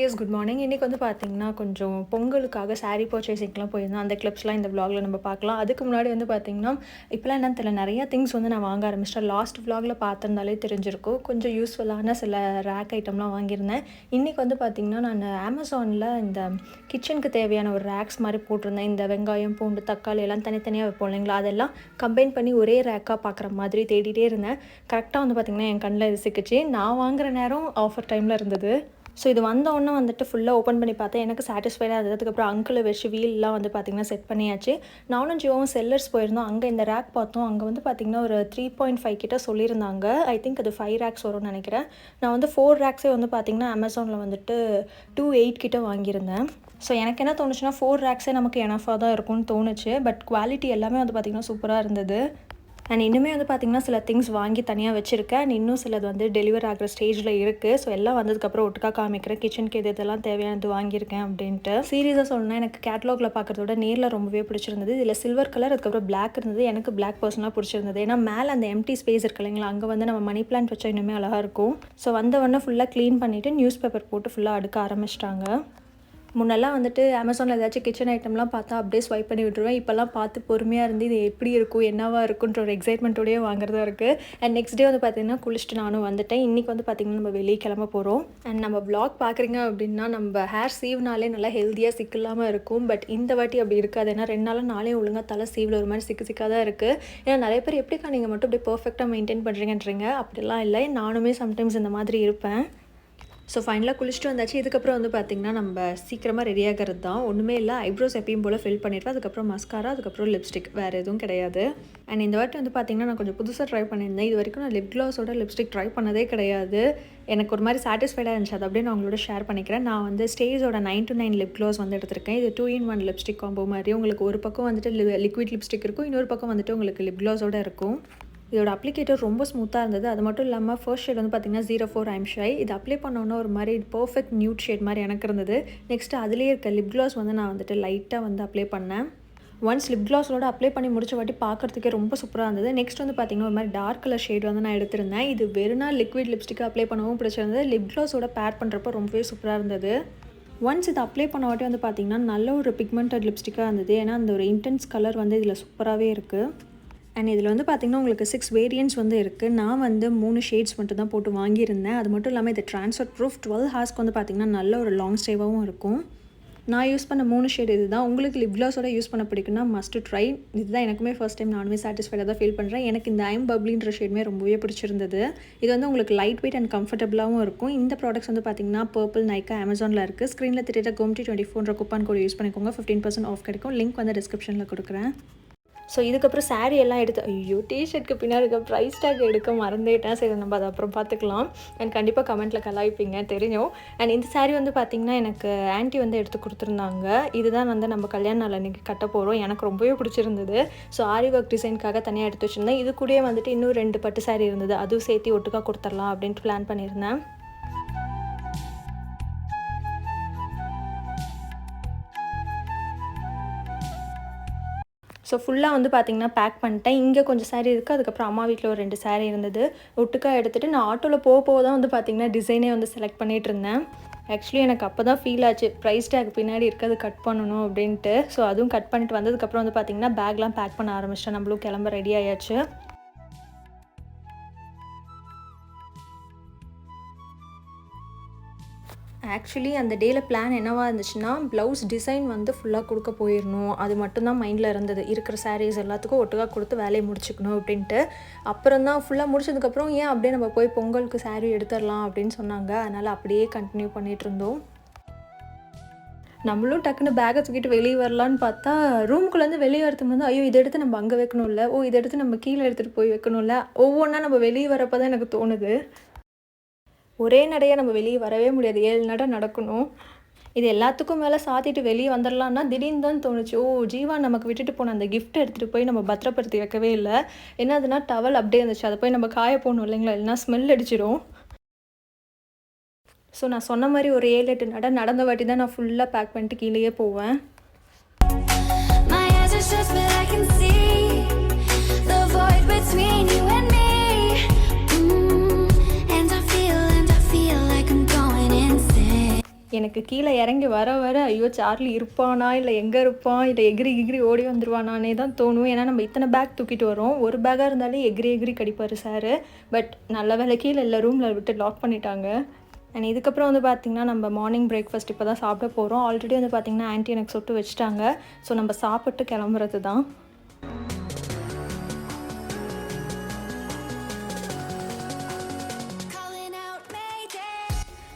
Tears good morning. இன்றைக்கி வந்து பார்த்திங்கன்னா கொஞ்சம் பொங்கலுக்காக சாரீ பர்ச்சேசிங்லாம் போயிருந்தோம். அந்த கிளிப்ஸ்லாம் இந்த விலாகில் நம்ம பார்க்கலாம். அதுக்கு முன்னாடி வந்து பார்த்திங்கன்னா இப்போலாம் என்னன்னு தெரியல, நிறையா திங்ஸ் வந்து நான் வாங்க ஆரம்பிச்சிட்டேன். லாஸ்ட் விலாகில் பார்த்துருந்தாலே தெரிஞ்சிருக்கும். கொஞ்சம் யூஸ்ஃபுல்லான சில ரேக் ஐட்டம்லாம் வாங்கியிருந்தேன். இன்றைக்கி வந்து பார்த்திங்கன்னா நான் அமேசானில் இந்த கிச்சனுக்கு தேவையான ஒரு ரேக்ஸ் மாதிரி போட்டிருந்தேன். இந்த வெங்காயம், பூண்டு, தக்காளி எல்லாம் தனித்தனியாக வைப்போம் இல்லைங்களா, அதெல்லாம் கம்பைன் பண்ணி ஒரே ரேக்காக பார்க்குற மாதிரி தேடிட்டே இருந்தேன். கரெக்டாக வந்து பார்த்திங்கன்னா என் கண்ணில் இது சிக்கிச்சு. நான் வாங்குகிற நேரம் ஆஃபர் டைமில் இருந்தது. ஸோ இது வந்தோடனே வந்துட்டு ஃபுல்லாக ஓப்பன் பண்ணி பார்த்தேன். எனக்கு சாட்டிஸ்ஃபைடாக இருந்தது. அதுக்கப்புறம் அங்கிளை வச்சு வீல்லாம் வந்து பார்த்திங்கன்னா செட் பண்ணியாச்சு. நானும் ஜியோவும் செல்லர்ஸ் போயிருந்தோம். அங்கே இந்த ரேக் பார்த்தோம். அங்கே வந்து பார்த்திங்கன்னா ஒரு 3.5 கிட்ட சொல்லியிருந்தாங்க. ஐ திங்க் அது 5 ரேக்ஸ் வரும்னு நினைக்கிறேன். நான் வந்து 4 ரேக்ஸே வந்து பார்த்திங்கன்னா அமேசானில் வந்துட்டு 2.8 கிட்ட வாங்கியிருந்தேன். ஸோ எனக்கு என்ன தோணுச்சுன்னா 4 ரேக்ஸே நமக்கு எனஃபாக தான் இருக்கும்னு தோணுச்சு. பட் குவாலிட்டி எல்லாமே வந்து பார்த்திங்கன்னா சூப்பராக இருந்தது. அண்ட் இன்னுமே வந்து பார்த்திங்கன்னா சில திங்ஸ் வாங்கி தனியாக வச்சுருக்கேன். அண்ட் இன்னும் சிலது வந்து டெலிவர் ஆகிற ஸ்டேஜில் இருக்குது. ஸோ எல்லாம் வந்ததுக்கப்புறம் ஒட்டுக்கா காமிக்கிறேன் கிச்சனுக்கு எது இதெல்லாம் தேவையானது வாங்கியிருக்கேன் அப்படின்ட்டு. சீரியஸாக சொல்லணும்னா எனக்கு கேட்லாகில் பார்க்குறத விட நேரில் ரொம்பவே பிடிச்சிருந்தது. இதில் சில்வர் கலர், அதுக்கப்புறம் பிளாக் இருந்தது. எனக்கு பிளாக் பர்சனாக பிடிச்சிருந்தது. ஏன்னா மேலே அந்த எம்டி ஸ்பேஸ் இருக்கு இல்லைங்களா, அங்கே வந்து நம்ம மணி பிளான்ட் வச்சா இன்னுமே அழகாக இருக்கும். ஸோ வந்தவொடனே ஃபுல்லாக க்ளீன் பண்ணிவிட்டு நியூஸ் பேப்பர் போட்டு ஃபுல்லாக அடுக்க ஆரம்பிச்சிட்டாங்க. முன்னெல்லாம் வந்துட்டு அமேசானில் ஏதாச்சும் கிச்சன் ஐட்டம்லாம் பார்த்தா அப்படியே ஸ்வைப் பண்ணி விட்டுருவேன். இப்போல்லாம் பார்த்து பொறுமையாக இருந்து இது எப்படி இருக்கும், என்னவாக இருக்குன்ற ஒரு எக்ஸைட்மெண்ட்டோடையே வாங்குறதா இருக்குது. அண்ட் நெக்ஸ்ட் டே வந்து பார்த்திங்கன்னா குளிச்சுட்டு நானும் வந்துட்டேன். இன்றைக்கி வந்து பார்த்திங்கன்னா நம்ம வெளியே கிளம்ப போகிறோம். அண்ட் நம்ம வ்ளாக் பார்க்குறீங்க அப்படின்னா நம்ம ஹேர் சீவ்னாலே நல்லா ஹெல்த்தியாக சிக்கில்லாமல் இருக்கும். பட் இந்த வாட்டி அப்படி இருக்காது. ஏன்னா 2 நாளாக நாளே ஒழுங்காக தலை சீவில் ஒரு மாதிரி சிக்காக தான் இருக்குது. ஏன்னா நிறைய பேர் எப்படிக்கா நீங்கள் மட்டும் அப்படியே பர்ஃபெக்டாக மெயின்டைன் பண்ணுறீங்கன்றீங்க. அப்படிலாம் இல்லை, நானுமே சம்டைம்ஸ் இந்த மாதிரி இருப்பேன். ஸோ ஃபைனலாக குளிச்சுட்டு வந்தாச்சு. இதுக்கப்புறம் வந்து பார்த்திங்கன்னா நம்ம சீக்கிரமாக ரெடி ஆகிறது தான். ஒன்றுமே இல்லை, ஐப்ரோஸ் எப்பயும் போல் ஃபில் பண்ணிவிட்டு அதுக்கப்புறம் மஸ்காரா, அதுக்கப்புறம் லிப்ஸ்டிக், வேறு எதுவும் கிடையாது. அண்ட் இந்த வாட்டி வந்து பார்த்திங்கன்னா நான் கொஞ்சம் புதுசாக ட்ரை பண்ணியிருந்தேன். இது வரைக்கும் நான் லிப் க்ளாஸோட லிப்ஸ்டிக் ட்ரை பண்ணதே கிடையாது. எனக்கு ஒரு மாதிரி சாட்டிஸ்ஃபைடாக இருந்துச்சு. அது அப்படியே நான் உங்களோட ஷேர் பண்ணிக்கிறேன். நான் வந்து ஸ்டேஜோட 9-9 லிப் க்ளாஸ் வந்து எடுத்திருக்கேன். இது 2-in-1 லிப்ஸ்டிக் காம்போ மாதிரி. உங்களுக்கு ஒரு பக்கம் வந்துட்டு லிக்விட் லிப்ஸ்டிக் இருக்கும், இன்னொரு பக்கம் வந்துட்டு உங்களுக்கு லிப் க்ளாஸோட இருக்கும். இதோட அப்ளிகேட்டர் ரொம்ப ஸ்மூத்தாக இருந்தது. அது மட்டும் இல்லாமல் ஃபர்ஸ்ட் ஷேட் வந்து பார்த்திங்கன்னா 04 I'm Shy. இது அப்ளை பண்ணோன்னா ஒரு மாதிரி பர்ஃபெக்ட் நியூட் ஷேட் மாதிரி எனக்கு இருந்தது. நெக்ஸ்ட்டு அதுலேயே இருக்க லிப் க்ளாஸ் வந்து நான் வந்துட்டு லைட்டாக வந்து அப்ளை பண்ணேன். ஒன்ஸ் லிப் க்ளாஸோட அப்ளை பண்ணி முடிச்ச வாட்டி பார்க்குறதுக்கே ரொம்ப சூப்பராக இருந்தது. நெக்ஸ்ட் வந்து பார்த்திங்கன்னா ஒரு மாதிரி டார்க் கலர் ஷேட் வந்து நான் எடுத்திருந்தேன். இது வெறும்னா லிக்விட் லிப்ஸ்டிக்காக அப்ளை பண்ணவும் பிடிச்சிருந்தது. லிப் க்ளாஸோட பேர் பண்ணுறப்போ ரொம்பவே சூப்பராக இருந்தது. ஒன்ஸ் இது அப்ளை பண்ண வாட்டி வந்து பார்த்திங்கன்னா நல்ல ஒரு பிக்மெண்டட் லிப்ஸ்டிக்காக இருந்தது. ஏன்னா அந்த ஒரு இன்டென்ஸ் கலர் வந்து இதில் சூப்பராகவே இருக்குது. அண்ட் இதில் வந்து பார்த்திங்கன்னா உங்களுக்கு 6 வேரியன்ட்ஸ் வந்து இருக்குது. நான் வந்து 3 ஷேட்ஸ் மட்டும் தான் போட்டு வாங்கியிருந்தேன். அது மட்டும் இல்லாமல் இது ட்ரான்ஸ்ஃபர் ப்ரூஃப் 12 ஹார்ஸ்க்கு வந்து பார்த்திங்கன்னா நல்ல ஒரு லாங் ஸ்டேவாகவும் இருக்கும். நான் யூஸ் பண்ண 3 ஷேட் இது தான். உங்களுக்கு லிப் க்ளாஸோட யூஸ் பண்ண பிடிக்குன்னா மஸ்ட் ட்ரை. இதுதான் எனக்குமே ஃபர்ஸ்ட் டைம் நானுமே சாட்டிஸ்ஃபைடாக தான் ஃபீல் பண்ணுறேன். எனக்கு இந்த ஐம் பப்ளின்ற ஷேடுமே ரொம்பவே பிடிச்சிருந்தது. இது வந்து உங்களுக்கு லைட் வெயிட் அண்ட் கம்ஃபர்டபுளாகவும் இருக்கும். இந்த ப்ராடக்ட்ஸ் வந்து பார்த்திங்கன்னா பர்பிள், நைக்கா, அமேசானில் இருக்குது. ஸ்க்ரீனில் திட்ட GOMTY24 கூப்பான் கோட் யூஸ் பண்ணிக்கோங்க. 15% ஆஃப் கிடைக்கும். லிங்க் வந்து டிஸ்கிரிப்ஷனில் கொடுக்குறேன். ஸோ இதுக்கப்புறம் சாரீ எல்லாம் எடுத்து டிஷர்ட்க்கு பின்னாடி இருக்க ப்ரைஸ் டேக் எடுக்க மறந்துட்டேன். சரி நம்ம அதை அப்புறம் பார்த்துக்கலாம். அண்ட் கண்டிப்பாக கமெண்ட்டில் கலாய்ப்பீங்க தெரியும். அண்ட் இந்த சாரீ வந்து பார்த்திங்கன்னா எனக்கு ஆன்ட்டி வந்து எடுத்து கொடுத்துருந்தாங்க. இதுதான் வந்து நம்ம கல்யாண நாள் அன்றைக்கி கட்ட போகிறோம். எனக்கு ரொம்பவே பிடிச்சிருந்தது. ஸோ ஆரி ஒர்க் டிசைனுக்காக தனியாக எடுத்து வச்சுருந்தேன். இது கூடயே வந்துட்டு இன்னும் 2 பட்டு சாரீ இருந்தது. அதுவும் சேர்த்து ஒட்டுக்காக கொடுத்துடலாம் அப்படின்ட்டு பிளான் பண்ணியிருந்தேன். ஸோ ஃபுல்லாக வந்து பார்த்திங்கன்னா பேக் பண்ணிட்டேன். இங்கே கொஞ்சம் சாரீ இருக்குது. அதுக்கப்புறம் அம்மா வீட்டில் ஒரு 2 சாரீ இருந்தது. ஒட்டுக்கா எடுத்துகிட்டு நான் ஆட்டோவில் போக தான் வந்து பார்த்திங்கன்னா டிசைனே வந்து செலக்ட் பண்ணிகிட்டு இருந்தேன். ஆக்சுவலி எனக்கு அப்போ தான் ஃபீல் ஆச்சு ப்ரைஸ் டேக் பின்னாடி இருக்கிறது கட் பண்ணணும் அப்படின்ட்டு. ஸோ அதுவும் கட் பண்ணிட்டு வந்ததுக்கப்புறம் வந்து பார்த்திங்கன்னா பேக்லாம் பேக் பண்ண ஆரம்பிச்சிட்டேன். நம்மளும் கிளம்ப ரெடி ஆயாச்சு. ஆக்சுவலி அந்த டேயில் பிளான் என்னவாக இருந்துச்சுன்னா ப்ளவுஸ் டிசைன் வந்து ஃபுல்லாக கொடுக்க போயிடணும். அது மட்டும்தான் மைண்டில் இருந்தது. இருக்கிற சாரீஸ் எல்லாத்துக்கும் ஒட்டுக்காக கொடுத்து வேலையை முடிச்சுக்கணும் அப்படின்ட்டு. அப்புறம் தான் ஃபுல்லாக முடிச்சதுக்கப்புறம் ஏன் அப்படியே நம்ம போய் பொங்கலுக்கு சாரீ எடுத்துடலாம் அப்படின்னு சொன்னாங்க. அதனால் அப்படியே கண்டினியூ பண்ணிகிட்டு இருந்தோம். நம்மளும் டக்குன்னு பேக்கை தூக்கிட்டு வெளியே வரலான்னு பார்த்தா ரூம்குள்ளேருந்து வெளியே வரதுக்கு வந்து ஐயோ இதை எடுத்து நம்ம அங்கே வைக்கணும்ல, இதை எடுத்து நம்ம கீழே எடுத்துகிட்டு போய் வைக்கணும்ல, ஒவ்வொன்றா நம்ம வெளியே வரப்போ தான் எனக்கு தோணுது. ஒரே நடையாக நம்ம வெளியே வரவே முடியாது. 7 நடை நடக்கணும். இது எல்லாத்துக்கும் மேலே சாத்திட்டு வெளியே வந்துடலான்னா திடீர்னு தான் தோணுச்சு. ஜீவா நமக்கு விட்டுட்டு போன அந்த கிஃப்ட் எடுத்துகிட்டு போய் நம்ம பத்திரப்படுத்தி வைக்கவே இல்லை. என்னதுன்னா டவல் அப்படியே இருந்துச்சு. அதை போய் நம்ம காய போடணும் இல்லைங்களா, இல்லைனா ஸ்மெல் அடிச்சிடும். ஸோ நான் சொன்ன மாதிரி ஒரு 7-8 நடை நடந்த வாட்டி தான் நான் ஃபுல்லாக பேக் பண்ணிட்டு கீழேயே போவேன். எனக்கு கீழே இறங்கி வர வர ஐயோ சார்லி இருப்பானா இல்லை எங்கே இருப்பான் இல்லை எகிரி ஓடி வந்துடுவானானே தான் தோணும். ஏன்னா நம்ம இத்தனை பேக் தூக்கிட்டு வரோம், ஒரு பேக்காக இருந்தாலே எகிரி கடிப்பார் சார். பட் நல்ல வேலை கீழே இல்லை, ரூமில் விட்டு லாக் பண்ணிட்டாங்க. அண்ட் இதுக்கப்புறம் வந்து பார்த்திங்கன்னா நம்ம மார்னிங் பிரேக்ஃபாஸ்ட் இப்போ தான் சாப்பிட போகிறோம். ஆல்ரெடி வந்து பார்த்திங்கன்னா ஆன்ட்டி எனக்கு சொட்டு வச்சுட்டாங்க. ஸோ நம்ம சாப்பிட்டு கிளம்புறது தான்.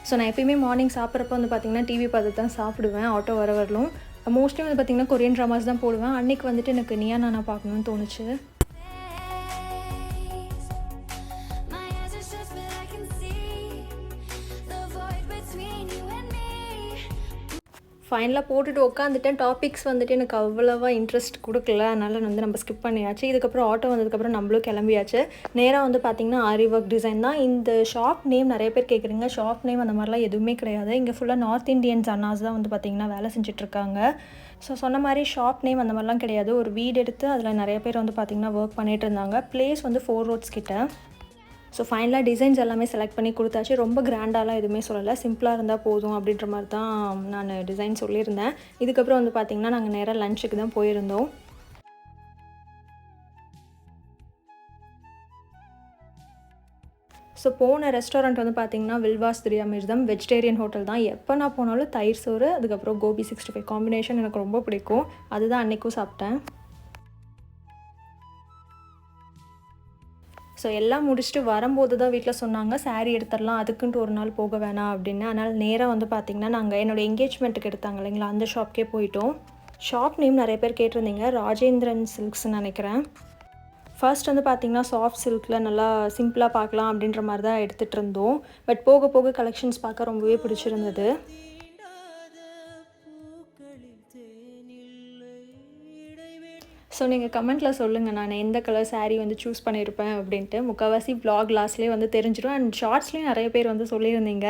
ஸோ நான் எப்பயுமே மார்னிங் சாப்பிட்றப்ப வந்து பார்த்திங்கன்னா டிவி பார்த்து தான் சாப்பிடுவேன். ஆட்டோ வரலும் மோஸ்ட்லி வந்து பார்த்திங்கன்னா கொரியன் ட்ராமாஸ் தான் போடுவேன். அன்றைக்கி வந்துட்டு எனக்கு நீயா நானா பார்க்கணுன்னு தோணுச்சு. ஃபைனலாக போட்டுட்டு உட்காந்துட்டேன். டாபிக்ஸ் வந்துட்டு எனக்கு அவ்வளோவா இன்ட்ரெஸ்ட் கொடுக்கல, அதனால் வந்து நம்ம ஸ்கிப் பண்ணியாச்சு. இதுக்கப்புறம் ஆட்டோ வந்ததுக்கப்புறம் நம்மளும் கிளம்பியாச்சு. நேராக வந்து பார்த்திங்கன்னா ஆரி ஒர்க் டிசைன் தான். இந்த ஷாப் நேம் நிறைய பேர் கேட்குறீங்க. ஷாப் நேம் அந்த மாதிரிலாம் எதுவுமே கிடையாது. இங்கே ஃபுல்லாக நார்த் இந்தியன்ஸ் அண்ணாஸ் தான் வந்து பார்த்திங்கன்னா வேலை செஞ்சிட்ருக்காங்க. ஸோ சொன்ன மாதிரி ஷாப் நேம் அந்த மாதிரிலாம் கிடையாது. ஒரு வீடு எடுத்து அதில் நிறைய பேர் வந்து பார்த்திங்கன்னா ஒர்க் பண்ணிகிட்டு இருந்தாங்க. பிளேஸ் வந்து 4 roads கிட்ட. ஸோ ஃபைனலாக டிசைன்ஸ் எல்லாமே செலக்ட் பண்ணி கொடுத்தாச்சு. ரொம்ப கிராண்டாலாம் எதுவுமே சொல்லலை, சிம்பிளாக இருந்தால் போதும் அப்படின்ற மாதிரி தான் நான் டிசைன் சொல்லியிருந்தேன். இதுக்கப்புறம் வந்து பார்த்திங்கன்னா நாங்கள் நேராக லஞ்சுக்கு தான் போயிருந்தோம். ஸோ போன ரெஸ்டாரண்ட் வந்து பார்த்திங்கன்னா வில்வாஸ் திரியாமிர்தம் வெஜிடேரியன் ஹோட்டல் தான். எப்போ நான் போனாலும் தயிர் சோறு அதுக்கப்புறம் கோபி 65 காம்பினேஷன் எனக்கு ரொம்ப பிடிக்கும். அதுதான் அன்றைக்கும் சாப்பிட்டேன். ஸோ எல்லாம் முடிச்சுட்டு வரும்போது தான் வீட்டில் சொன்னாங்க சாரீ எடுத்துடலாம், அதுக்குன்ட்டு ஒரு நாள் போக வேணாம் அப்படின்னு. அதனால் நேராக வந்து பார்த்திங்கன்னா நாங்கள் என்னோடய என்கேஜ்மெண்ட்டுக்கு எடுத்தாங்க இல்லைங்களா, அந்த ஷாப்க்கே போயிட்டோம். ஷாப் நேம் நிறைய பேர் கேட்டிருந்தீங்க, ராஜேந்திரன் சில்க்ஸ்ன்னு நினைக்கிறேன். ஃபர்ஸ்ட் வந்து பார்த்திங்கன்னா சாஃப்ட் சில்கில் நல்லா சிம்பிளாக பார்க்கலாம் அப்படின்ற மாதிரி தான் எடுத்துகிட்டு இருந்தோம். பட் போக போக கலெக்ஷன்ஸ் பார்க்க ரொம்பவே பிடிச்சிருந்தது. ஸோ நீங்கள் கமெண்ட்டில் சொல்லுங்கள் நான் எந்த கலர் சாரீ வந்து சூஸ் பண்ணியிருப்பேன் அப்படின்ட்டு. முக்கால்வாசி vlog லாஸ்ட்லேயே வந்து தெரிஞ்சிடும். அண்ட் ஷார்ட்ஸ்லேயும் நிறைய பேர் வந்து சொல்லியிருந்தீங்க.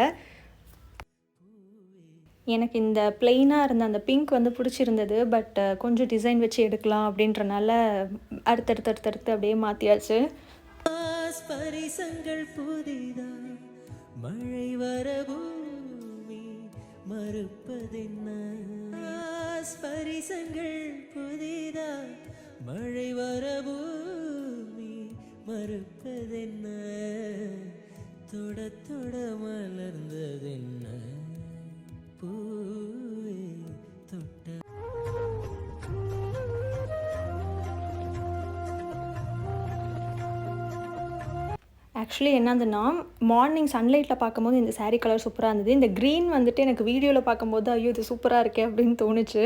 எனக்கு இந்த பிளெயினாக இருந்த அந்த பிங்க் வந்து பிடிச்சிருந்தது. பட் கொஞ்சம் டிசைன் வச்சு எடுக்கலாம் அப்படின்றனால அடுத்தடுத்து அப்படியே மாற்றியாச்சு. மழை வர பூமி மறுப்பதென்ன, ஸ்பரிசங்கள் புதிதா மழை வர பூமி மறுப்பதென்ன, தொட தொட மலர்ந்ததென்ன பூவே தொட்ட. ஆக்சுவலி என்னதுன்னா மார்னிங் சன்லைட்டில் பார்க்கும்போது இந்த சாரீ கலர் சூப்பராக இருந்தது. இந்த க்ரீன் வந்துட்டு எனக்கு வீடியோவில் பார்க்கும்போது ஐயோ இது சூப்பராக இருக்கே அப்படின்னு தோணுச்சு.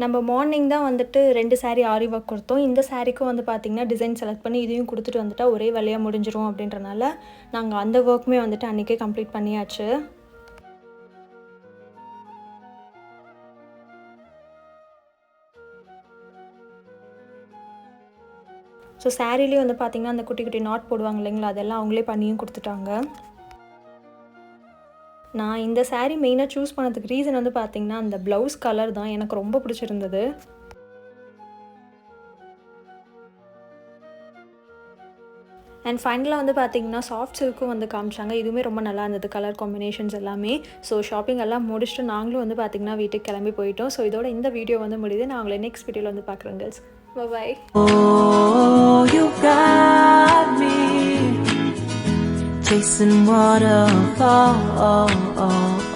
நம்ம மார்னிங் தான் வந்துட்டு 2 சாரீ ஆரி ஒர்க் கொடுத்தோம். இந்த சாரீக்கும் வந்து பார்த்திங்கன்னா டிசைன் செலக்ட் பண்ணி இதையும் கொடுத்துட்டு வந்துட்டால் ஒரே வேலையாக முடிஞ்சிரும் அப்படின்றனால நாங்கள் அந்த ஒர்க்குமே வந்துட்டு அன்றைக்கே கம்ப்ளீட் பண்ணியாச்சு. ஸோ சாரீலேயே வந்து பார்த்திங்கன்னா அந்த குட்டி குட்டி நாட் போடுவாங்க இல்லைங்களா, அதெல்லாம் அவங்களே பண்ணியும் கொடுத்துட்டாங்க. நான் இந்த சாரீ மெயினாக சூஸ் பண்ணதுக்கு ரீசன் வந்து பார்த்திங்கன்னா அந்த ப்ளவுஸ் கலர் தான் எனக்கு ரொம்ப பிடிச்சிருந்தது. அண்ட் ஃபைனலாக வந்து பார்த்திங்கன்னா சாஃப்ட் சில்க்கும் வந்து காமிச்சாங்க. இதுவுமே ரொம்ப நல்லா இருந்தது, கலர் காம்பினேஷன்ஸ் எல்லாமே. ஸோ ஷாப்பிங் எல்லாம் முடிச்சுட்டு நாங்களும் வந்து பார்த்திங்கன்னா வீட்டுக்கு கிளம்பி போயிட்டோம். ஸோ இதோட இந்த வீடியோ வந்து முடியுது. நான் உங்களை நெக்ஸ்ட் வீடியோவில் வந்து பார்க்குறேன் girls. Bye. Oh, you got me chasing waterfalls.